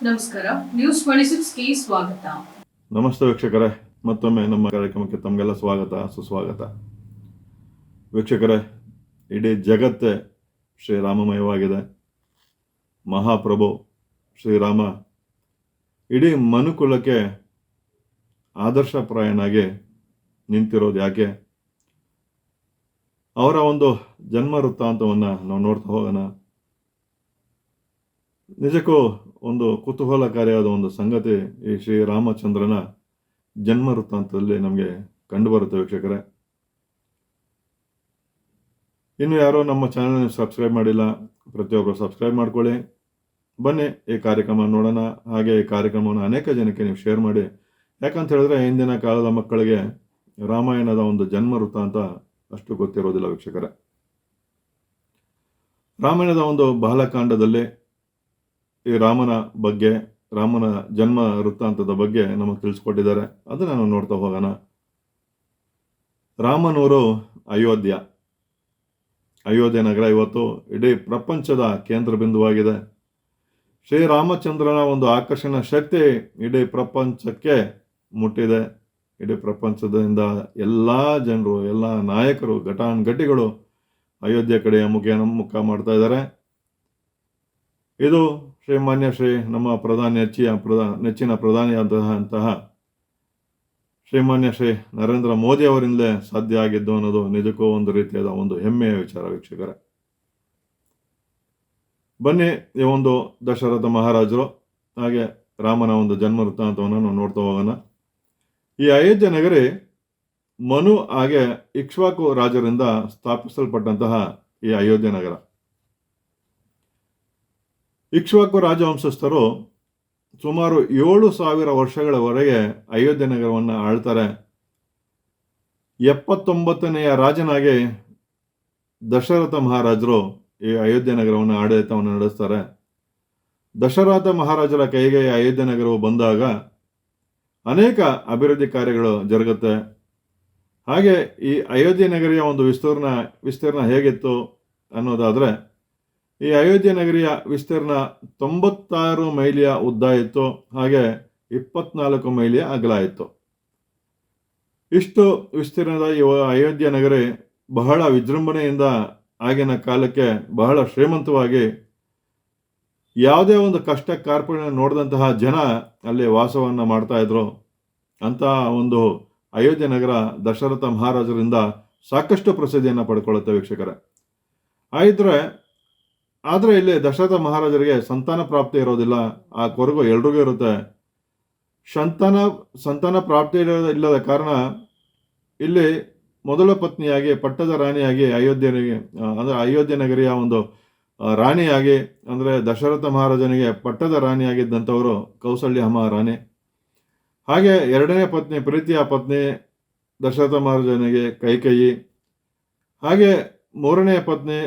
ನಮಸ್ಕಾರ. ನ್ಯೂಸ್ 26ಗೆ ಸ್ವಾಗತ. ನಮಸ್ತೆ ವೀಕ್ಷಕರೇ, ಮತ್ತೊಮ್ಮೆ ನಮ್ಮ ಕಾರ್ಯಕ್ರಮಕ್ಕೆ ತಮಗೆಲ್ಲ ಸ್ವಾಗತ, ಸುಸ್ವಾಗತ. ವೀಕ್ಷಕರೇ, ಇಡೀ ಜಗತ್ತೇ ಶ್ರೀರಾಮಮಯವಾಗಿದೆ. ಮಹಾಪ್ರಭು ಶ್ರೀರಾಮ ಇಡೀ ಮನುಕುಲಕ್ಕೆ ಆದರ್ಶಪ್ರಾಯನಾಗಿ ನಿಂತಿರೋದು ಯಾಕೆ? ಅವರ ಒಂದು ಜನ್ಮ ವೃತ್ತಾಂತವನ್ನು ನಾವು ನೋಡ್ತಾ ಹೋಗೋಣ. ನಿಜಕ್ಕೂ ಒಂದು ಕುತೂಹಲಕಾರಿಯಾದ ಒಂದು ಸಂಗತಿ ಈ ಶ್ರೀರಾಮಚಂದ್ರನ ಜನ್ಮ ವೃತ್ತಾಂತದಲ್ಲಿ ನಮಗೆ ಕಂಡುಬರುತ್ತೆ ವೀಕ್ಷಕರೇ. ಇನ್ನು ಯಾರೋ ನಮ್ಮ ಚಾನಲ್ ಸಬ್ಸ್ಕ್ರೈಬ್ ಮಾಡಿಲ್ಲ, ಪ್ರತಿಯೊಬ್ಬರು ಸಬ್ಸ್ಕ್ರೈಬ್ ಮಾಡ್ಕೊಳ್ಳಿ. ಬನ್ನಿ ಈ ಕಾರ್ಯಕ್ರಮ ನೋಡೋಣ. ಹಾಗೆ ಈ ಕಾರ್ಯಕ್ರಮವನ್ನು ಅನೇಕ ಜನಕ್ಕೆ ನೀವು ಶೇರ್ ಮಾಡಿ. ಯಾಕಂತ ಹೇಳಿದ್ರೆ ಇಂದಿನ ಕಾಲದ ಮಕ್ಕಳಿಗೆ ರಾಮಾಯಣದ ಒಂದು ಜನ್ಮ ವೃತ್ತಾಂತ ಅಷ್ಟು ಗೊತ್ತಿರೋದಿಲ್ಲ ವೀಕ್ಷಕರೇ. ರಾಮಾಯಣದ ಒಂದು ಬಾಲಕಾಂಡದಲ್ಲಿ ಈ ರಾಮನ ಬಗ್ಗೆ, ರಾಮನ ಜನ್ಮ ವೃತ್ತಾಂತದ ಬಗ್ಗೆ ನಮಗೆ ತಿಳಿಸ್ಕೊಟ್ಟಿದ್ದಾರೆ. ಅದನ್ನು ನಾವು ನೋಡ್ತಾ ಹೋಗೋಣ. ರಾಮನೂರು ಅಯೋಧ್ಯ ನಗರ ಇವತ್ತು ಇಡೀ ಪ್ರಪಂಚದ ಕೇಂದ್ರ ಬಿಂದುವಾಗಿದೆ. ಶ್ರೀರಾಮಚಂದ್ರನ ಒಂದು ಆಕರ್ಷಣ ಶಕ್ತಿ ಇಡೀ ಪ್ರಪಂಚಕ್ಕೆ ಮುಟ್ಟಿದೆ. ಇಡೀ ಪ್ರಪಂಚದಿಂದ ಎಲ್ಲ ಜನರು, ಎಲ್ಲ ನಾಯಕರು, ಘಟಾನುಘಟಿಗಳು ಅಯೋಧ್ಯೆ ಕಡೆಯ ಮುಖ ಮಾಡ್ತಾ ಇದ್ದಾರೆ. ಇದು ಶ್ರೀ ನಮ್ಮ ನೆಚ್ಚಿನ ಪ್ರಧಾನಿಯಾದಂತಹ ಶ್ರೀಮಾನ್ಯ ಶ್ರೀ ನರೇಂದ್ರ ಮೋದಿ ಅವರಿಂದಲೇ ಸಾಧ್ಯ ಆಗಿದ್ದು ಅನ್ನೋದು ನಿಜಕ್ಕೂ ಒಂದು ರೀತಿಯಾದ ಒಂದು ಹೆಮ್ಮೆಯ ವಿಚಾರ ವೀಕ್ಷಕರೇ. ಬನ್ನಿ ಈ ಒಂದು ದಶರಥ ಮಹಾರಾಜರು ಹಾಗೆ ರಾಮನ ಒಂದು ಜನ್ಮ ವೃತ್ತಾಂತವನ್ನು ನಾವು ನೋಡ್ತಾ ಹೋಗೋಣ. ಈ ಅಯೋಧ್ಯೆ ನಗರಿ ಮನು ಹಾಗೆ ಇಕ್ಷ್ವಾಕು ರಾಜರಿಂದ ಸ್ಥಾಪಿಸಲ್ಪಟ್ಟಂತಹ ಈ ಅಯೋಧ್ಯೆ ನಗರ. ಇಕ್ಷ್ವಾಕು ರಾಜವಂಶಸ್ಥರು ಸುಮಾರು 7,000 ವರ್ಷಗಳವರೆಗೆ ಅಯೋಧ್ಯೆ ನಗರವನ್ನು ಆಳ್ತಾರೆ. 79ನೆಯ ರಾಜನಾಗಿ ದಶರಥ ಮಹಾರಾಜರು ಈ ಅಯೋಧ್ಯೆ ನಗರವನ್ನು ಆಡಳಿತವನ್ನು ನಡೆಸ್ತಾರೆ. ದಶರಥ ಮಹಾರಾಜರ ಕೈಗೆ ಅಯೋಧ್ಯೆ ನಗರವು ಬಂದಾಗ ಅನೇಕ ಅಭಿವೃದ್ಧಿ ಕಾರ್ಯಗಳು ಜರುಗುತ್ತೆ. ಹಾಗೆ ಈ ಅಯೋಧ್ಯೆ ನಗರಿಯ ಒಂದು ವಿಸ್ತೀರ್ಣ ಹೇಗಿತ್ತು ಅನ್ನೋದಾದರೆ, ಈ ಅಯೋಧ್ಯೆ ನಗರಿಯ ವಿಸ್ತೀರ್ಣ 96 ಮೈಲಿಯ ಉದ್ದ ಇತ್ತು, ಹಾಗೆ 24 ಮೈಲಿಯ ಅಗಲ ಇತ್ತು. ಇಷ್ಟು ವಿಸ್ತೀರ್ಣದ ಈ ಅಯೋಧ್ಯೆ ನಗರಿ ಬಹಳ ವಿಜೃಂಭಣೆಯಿಂದ ಆಗಿನ ಕಾಲಕ್ಕೆ ಬಹಳ ಶ್ರೀಮಂತವಾಗಿ, ಯಾವುದೇ ಒಂದು ಕಷ್ಟ ಕಾರ್ಪಣ್ಯ ನೋಡಿದಂತಹ ಜನ ಅಲ್ಲಿ ವಾಸವನ್ನು ಮಾಡ್ತಾ ಇದ್ರು. ಅಂತಹ ಒಂದು ಅಯೋಧ್ಯೆ ನಗರ ದಶರಥ ಮಹಾರಾಜರಿಂದ ಸಾಕಷ್ಟು ಪ್ರಸಿದ್ಧಿಯನ್ನು ಪಡ್ಕೊಳ್ಳುತ್ತೆ ವೀಕ್ಷಕರೇ. ಆದರೆ ಇಲ್ಲಿ ದಶರಥ ಮಹಾರಾಜರಿಗೆ ಸಂತಾನ ಪ್ರಾಪ್ತಿ ಇರೋದಿಲ್ಲ. ಆ ಕೊರಗು ಎಲ್ರಿಗೂ ಇರುತ್ತೆ. ಸಂತಾನ ಪ್ರಾಪ್ತಿ ಇಲ್ಲದ ಕಾರಣ ಇಲ್ಲಿ ಮೊದಲ ಪತ್ನಿಯಾಗಿ ಪಟ್ಟದ ರಾಣಿಯಾಗಿ ಅಯೋಧ್ಯೆ ನಗರಿಯ ಒಂದು ರಾಣಿಯಾಗಿ, ಅಂದರೆ ದಶರಥ ಮಹಾರಾಜನಿಗೆ ಪಟ್ಟದ ರಾಣಿಯಾಗಿದ್ದಂಥವರು ಕೌಸಲ್ಯ ಮಹಾರಾಣಿ. ಹಾಗೆ ಎರಡನೇ ಪತ್ನಿ, ಪ್ರೀತಿಯ ಪತ್ನಿ ದಶರಥ ಮಹಾರಾಜನಿಗೆ ಕೈಕೇಯಿ. ಹಾಗೆ ಮೂರನೇ ಪತ್ನಿ,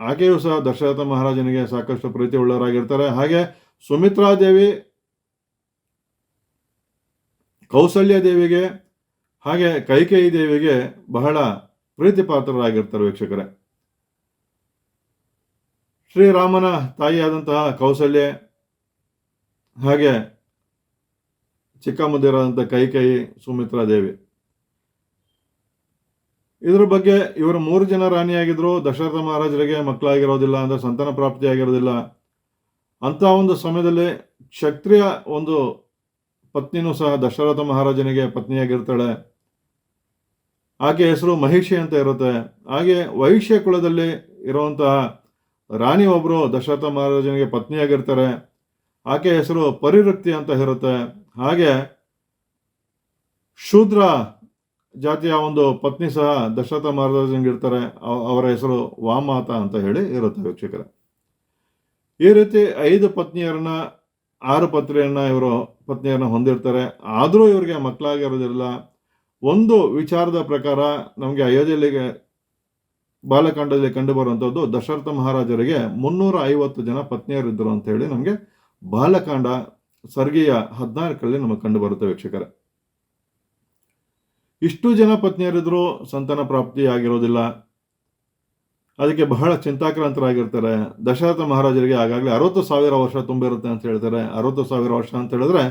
ಆಕೆಯೂ ಸಹ ದಶರಥ ಮಹಾರಾಜನಿಗೆ ಸಾಕಷ್ಟು ಪ್ರೀತಿ ಉಳ್ಳವರಾಗಿರ್ತಾರೆ. ಹಾಗೆ ಸುಮಿತ್ರಾದೇವಿ ಕೌಸಲ್ಯ ದೇವಿಗೆ ಹಾಗೆ ಕೈಕೇಯಿ ದೇವಿಗೆ ಬಹಳ ಪ್ರೀತಿ ಪಾತ್ರರಾಗಿರ್ತಾರೆ ವೀಕ್ಷಕರೇ. ಶ್ರೀರಾಮನ ತಾಯಿಯಾದಂತಹ ಕೌಸಲ್ಯ ಹಾಗೆ ಚಿಕ್ಕ ಮುದ್ದಿರಾದಂತಹ ಕೈಕೇಯಿ, ಸುಮಿತ್ರಾದೇವಿ, ಇದ್ರ ಬಗ್ಗೆ ಇವರು 3 ಜನ ರಾಣಿಯಾಗಿದ್ರು. ದಶರಥ ಮಹಾರಾಜರಿಗೆ ಮಕ್ಕಳಾಗಿರೋದಿಲ್ಲ, ಅಂದರೆ ಸಂತಾನ ಪ್ರಾಪ್ತಿ ಆಗಿರೋದಿಲ್ಲ. ಅಂತ ಒಂದು ಸಮಯದಲ್ಲಿ ಕ್ಷತ್ರಿಯ ಒಂದು ಪತ್ನಿನೂ ಸಹ ದಶರಥ ಮಹಾರಾಜನಿಗೆ ಪತ್ನಿಯಾಗಿರ್ತಾಳೆ. ಆಕೆ ಹೆಸರು ಮಹಿಷಿ ಅಂತ ಇರುತ್ತೆ. ಹಾಗೆ ವೈಶ್ಯ ಕುಲದಲ್ಲಿ ಇರುವಂತಹ ರಾಣಿ ಒಬ್ಬರು ದಶರಥ ಮಹಾರಾಜನಿಗೆ ಪತ್ನಿಯಾಗಿರ್ತಾರೆ. ಆಕೆ ಹೆಸರು ಪರಿವೃತ್ತಿ ಅಂತ ಇರುತ್ತೆ. ಹಾಗೆ ಶೂದ್ರ ಜಾತಿಯ ಒಂದು ಪತ್ನಿ ಸಹ ದಶರಥ ಮಹಾರಾಜನಿಗಿರ್ತಾರೆ. ಅವರ ಹೆಸರು ವಾಮಾತ ಅಂತ ಹೇಳಿ ಇರುತ್ತೆ ವೀಕ್ಷಕರೇ. ಈ ರೀತಿ 5 ಪತ್ನಿಯರನ್ನ 6 ಪತ್ನಿಯರನ್ನ ಹೊಂದಿರ್ತಾರೆ. ಆದರೂ ಇವರಿಗೆ ಮಕ್ಕಳಾಗಿರೋದಿಲ್ಲ. ಒಂದು ವಿಚಾರದ ಪ್ರಕಾರ ನಮಗೆ ಅಯೋಧ್ಯೆಯಲ್ಲಿ ಬಾಲಕಾಂಡದಲ್ಲಿ ಕಂಡು ಬರುವಂಥದ್ದು, ದಶರಥ ಮಹಾರಾಜರಿಗೆ 350 ಜನ ಪತ್ನಿಯರಿದ್ದರು ಅಂತ ಹೇಳಿ ನಮಗೆ ಬಾಲಕಾಂಡ ಸರ್ಗೀಯ 14ರಲ್ಲಿ ನಮಗೆ ಕಂಡು ಬರುತ್ತೆ ವೀಕ್ಷಕರೇ. ಇಷ್ಟು ಜನ ಪತ್ನಿಯರಿದ್ರು ಸಂತಾನ ಪ್ರಾಪ್ತಿ ಆಗಿರೋದಿಲ್ಲ. ಅದಕ್ಕೆ ಬಹಳ ಚಿಂತಾಕ್ರಾಂತರಾಗಿರ್ತಾರೆ. ದಶರಥ ಮಹಾರಾಜರಿಗೆ ಆಗಾಗಲೇ 60,000 ವರ್ಷ ತುಂಬಿರುತ್ತೆ ಅಂತ ಹೇಳ್ತಾರೆ. 60,000 ವರ್ಷ ಅಂತ ಹೇಳಿದ್ರೆ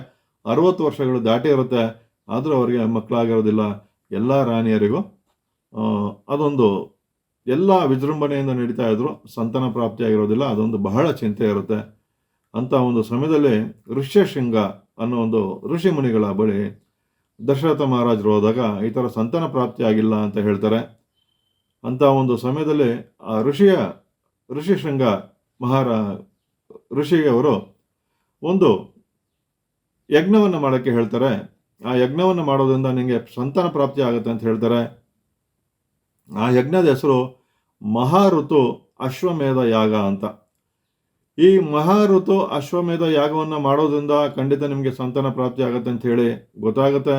60 ವರ್ಷಗಳು ದಾಟಿ ಇರುತ್ತೆ. ಆದರೂ ಅವರಿಗೆ ಮಕ್ಕಳಾಗಿರೋದಿಲ್ಲ. ಎಲ್ಲ ರಾಣಿಯರಿಗೂ ಅದೊಂದು ಎಲ್ಲ ವಿಜೃಂಭಣೆಯಿಂದ ನಡೀತಾ ಇದ್ರು, ಸಂತಾನ ಪ್ರಾಪ್ತಿಯಾಗಿರೋದಿಲ್ಲ. ಅದೊಂದು ಬಹಳ ಚಿಂತೆ ಇರುತ್ತೆ. ಅಂತ ಒಂದು ಸಮಯದಲ್ಲಿ ಋಷ್ಯಶೃಂಗ ಅನ್ನೋ ಒಂದು ಋಷಿ ಮುನಿಗಳ ಬಳಿ ದಶರಥ ಮಹಾರಾಜರು ಹೋದಾಗ ಈ ಥರ ಸಂತಾನ ಪ್ರಾಪ್ತಿ ಆಗಿಲ್ಲ ಅಂತ ಹೇಳ್ತಾರೆ. ಅಂತ ಒಂದು ಸಮಯದಲ್ಲಿ ಆ ಋಷಿಶೃಂಗ ಋಷಿಯವರು ಒಂದು ಯಜ್ಞವನ್ನು ಮಾಡೋಕ್ಕೆ ಹೇಳ್ತಾರೆ. ಆ ಯಜ್ಞವನ್ನು ಮಾಡೋದ್ರಿಂದ ನಿಮಗೆ ಸಂತಾನ ಪ್ರಾಪ್ತಿ ಆಗುತ್ತೆ ಅಂತ ಹೇಳ್ತಾರೆ. ಆ ಯಜ್ಞದ ಹೆಸರು ಮಹಾಋತು ಅಶ್ವಮೇಧ ಯಾಗ ಅಂತ. ಈ ಮಹಾಋತು ಅಶ್ವಮೇಧ ಯಾಗವನ್ನು ಮಾಡೋದ್ರಿಂದ ಖಂಡಿತ ನಿಮಗೆ ಸಂತಾನ ಪ್ರಾಪ್ತಿ ಆಗುತ್ತೆ ಅಂತ ಹೇಳಿ ಗೊತ್ತಾಗುತ್ತೆ.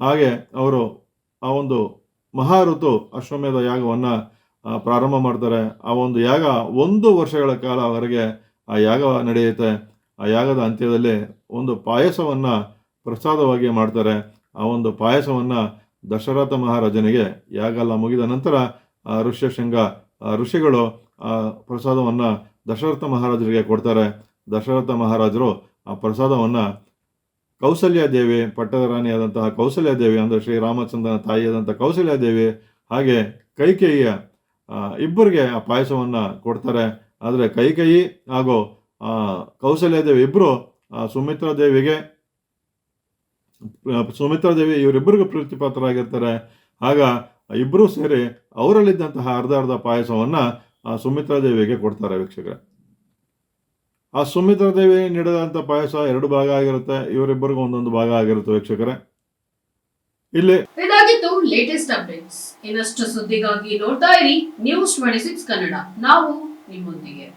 ಹಾಗೆ ಅವರು ಆ ಒಂದು ಮಹಾಋತು ಅಶ್ವಮೇಧ ಯಾಗವನ್ನು ಪ್ರಾರಂಭ ಮಾಡ್ತಾರೆ. ಆ ಒಂದು ಯಾಗ 1 ವರ್ಷಗಳ ಕಾಲ ಅವರಿಗೆ ಆ ಯಾಗ ನಡೆಯುತ್ತೆ. ಆ ಯಾಗದ ಅಂತ್ಯದಲ್ಲಿ ಒಂದು ಪಾಯಸವನ್ನು ಪ್ರಸಾದವಾಗಿ ಮಾಡ್ತಾರೆ. ಆ ಒಂದು ಪಾಯಸವನ್ನು ದಶರಥ ಮಹಾರಾಜನಿಗೆ ಯಾಗ ಎಲ್ಲ ಮುಗಿದ ನಂತರ ಆ ಋಷಿಗಳು ಆ ಪ್ರಸಾದವನ್ನು ದಶರಥ ಮಹಾರಾಜರಿಗೆ ಕೊಡ್ತಾರೆ. ದಶರಥ ಮಹಾರಾಜರು ಆ ಪ್ರಸಾದವನ್ನು ಕೌಸಲ್ಯಾದೇವಿ, ಪಟ್ಟದ ರಾಣಿಯಾದಂತಹ ಕೌಸಲ್ಯಾದೇವಿ, ಅಂದರೆ ಶ್ರೀರಾಮಚಂದ್ರನ ತಾಯಿಯಾದಂಥ ಕೌಸಲ್ಯಾದೇವಿ ಹಾಗೆ ಕೈಕೇಯಿಯ ಇಬ್ಬರಿಗೆ ಆ ಪಾಯಸವನ್ನು ಕೊಡ್ತಾರೆ. ಆದರೆ ಕೈಕೇಯಿ ಹಾಗೂ ಕೌಸಲ್ಯಾದೇವಿ ಇಬ್ಬರು ಸುಮಿತ್ರಾದೇವಿ ಇವರಿಬ್ಬರಿಗೂ ಪ್ರೀತಿಪಾತ್ರರಾಗಿರ್ತಾರೆ. ಆಗ ಇಬ್ಬರೂ ಸೇರಿ ಅವರಲ್ಲಿದ್ದಂತಹ ಅರ್ಧ ಪಾಯಸವನ್ನು ಸುಮಿತ್ರಾದೇವಿಗೆ ಕೊಡ್ತಾರೆ. ವೀಕ್ಷಕರೇ, ಆ ಸುಮಿತ್ರಾದೇವಿ ನೀಡಿದಂಥ ಪಾಯಸ 2 ಭಾಗ ಆಗಿರುತ್ತೆ. ಇವರಿಬ್ಬರಿಗೂ ಒಂದೊಂದು ಭಾಗ ಆಗಿರುತ್ತೆ. ವೀಕ್ಷಕರೇ, ಇಲ್ಲಿ ಇದಾಗಿತ್ತು ಲೇಟೆಸ್ಟ್ ಅಪ್ಡೇಟ್ಸ್. ಇನ್ನಷ್ಟು ಸುದ್ದಿಗಾಗಿ ನೋಡ್ತಾ ಇರಿ ನ್ಯೂಸ್ 26 ಕನ್ನಡ. ನಾವು ನಿಮ್ಮೊಂದಿಗೆ.